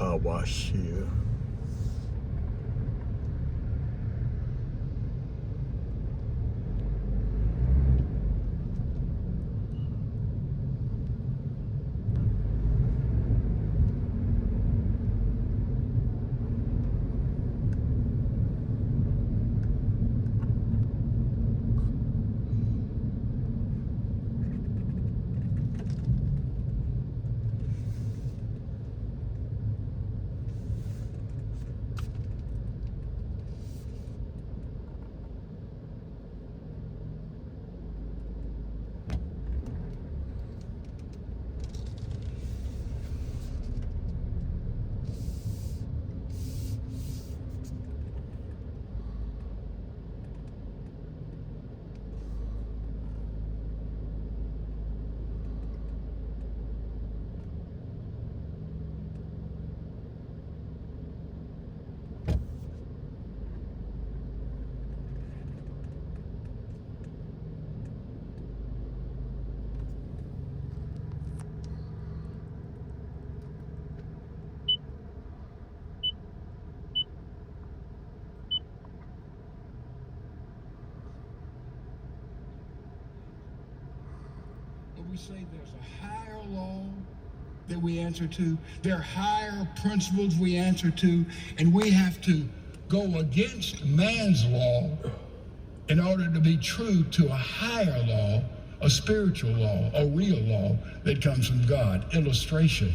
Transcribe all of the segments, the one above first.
car wash here. We say there's a higher law that we answer to. There are higher principles we answer to, and we have to go against man's law in order to be true to a higher law, a spiritual law, a real law that comes from God. Illustration.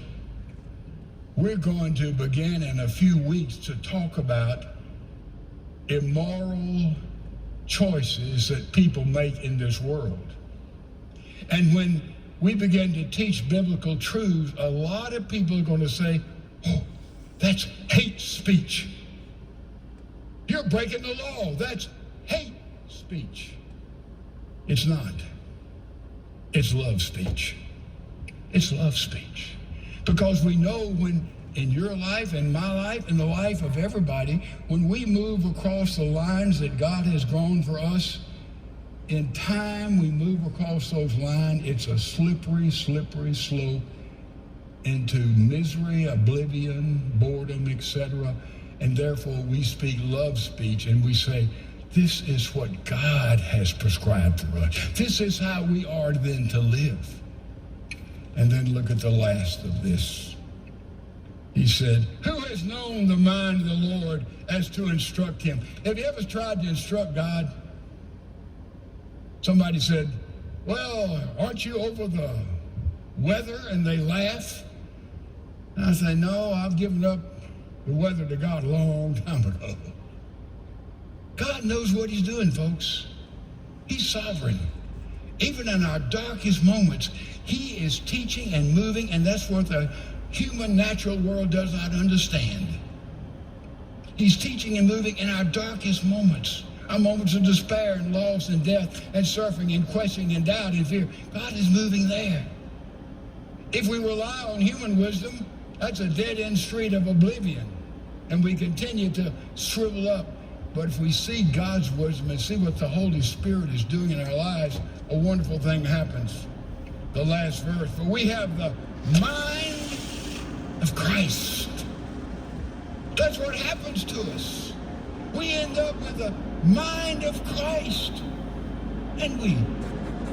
We're going to begin in a few weeks to talk about immoral choices that people make in this world. And when we begin to teach biblical truths, a lot of people are going to say, oh, that's hate speech. You're breaking the law. That's hate speech. It's not. It's love speech. It's love speech. Because we know when in your life, in my life, in the life of everybody, when we move across the lines that God has drawn for us, in time we move across those lines, it's a slippery, slippery slope into misery, oblivion, boredom, etc. And therefore we speak love speech and we say, this is what God has prescribed for us. This is how we are then to live. And then look at the last of this. He said, who has known the mind of the Lord as to instruct him? Have you ever tried to instruct God? Somebody said, well, aren't you over the weather? And they laugh. And I say, no, I've given up the weather to God a long time ago. God knows what he's doing, folks. He's sovereign. Even in our darkest moments, he is teaching and moving, and that's what the human natural world does not understand. He's teaching and moving in our darkest moments. Our moments of despair and loss and death and suffering and questioning and doubt and fear. God is moving there. If we rely on human wisdom, that's a dead-end street of oblivion. And we continue to shrivel up. But if we see God's wisdom and see what the Holy Spirit is doing in our lives, a wonderful thing happens. The last verse. For we have the mind of Christ. That's what happens to us. We end up with the mind of Christ. And we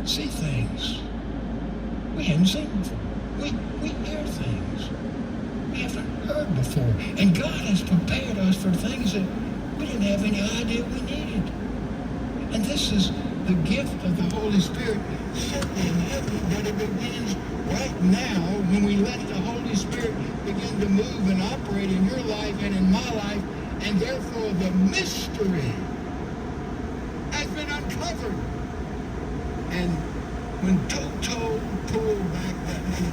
see things we hadn't seen before. We hear things we haven't heard before. And God has prepared us for things that we didn't have any idea we needed. And this is the gift of the Holy Spirit sitting in heaven, but it begins right now when we let the Holy Spirit begin to move and operate in your life and in my life. And therefore, the mystery has been uncovered. And when Toto pulled back that little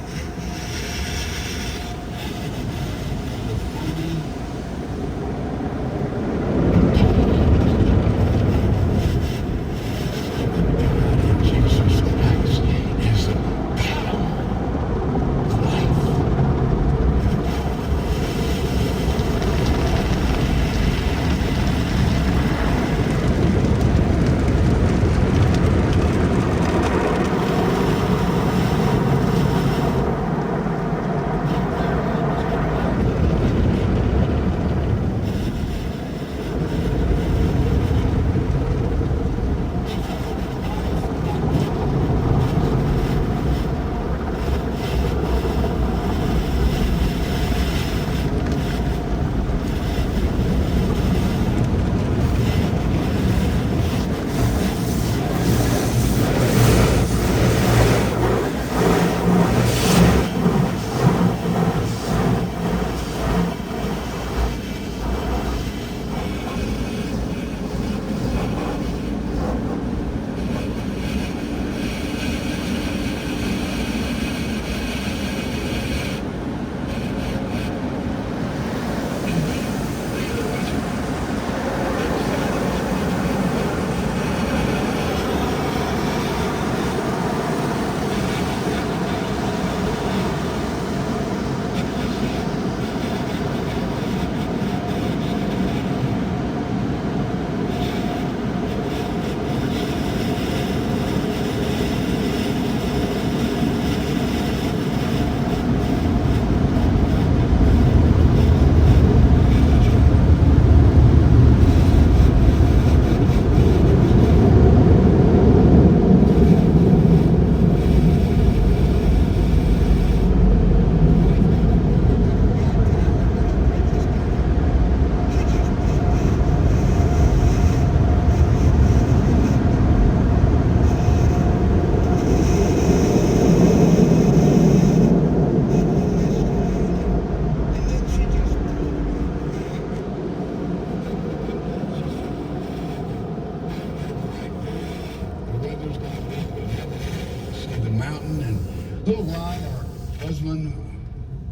Jesus Christ is the power of life.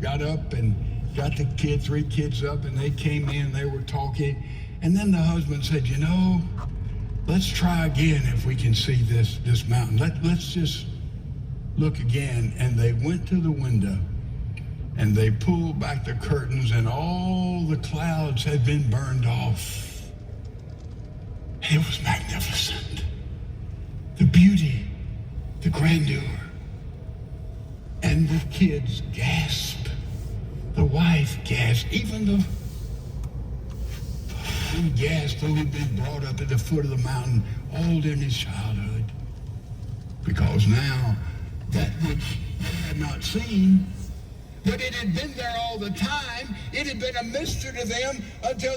got up and got the three kids up, and they came in, they were talking. And then the husband said, you know, let's try again if we can see this mountain. Let's just look again. And they went to the window and they pulled back the curtains, and all the clouds had been burned off. It was magnificent. The beauty, the grandeur. And the kids gasped. The wife gasped. Even the gasped who had been brought up at the foot of the mountain all in his childhood. Because now that which they had not seen, but it had been there all the time, it had been a mystery to them until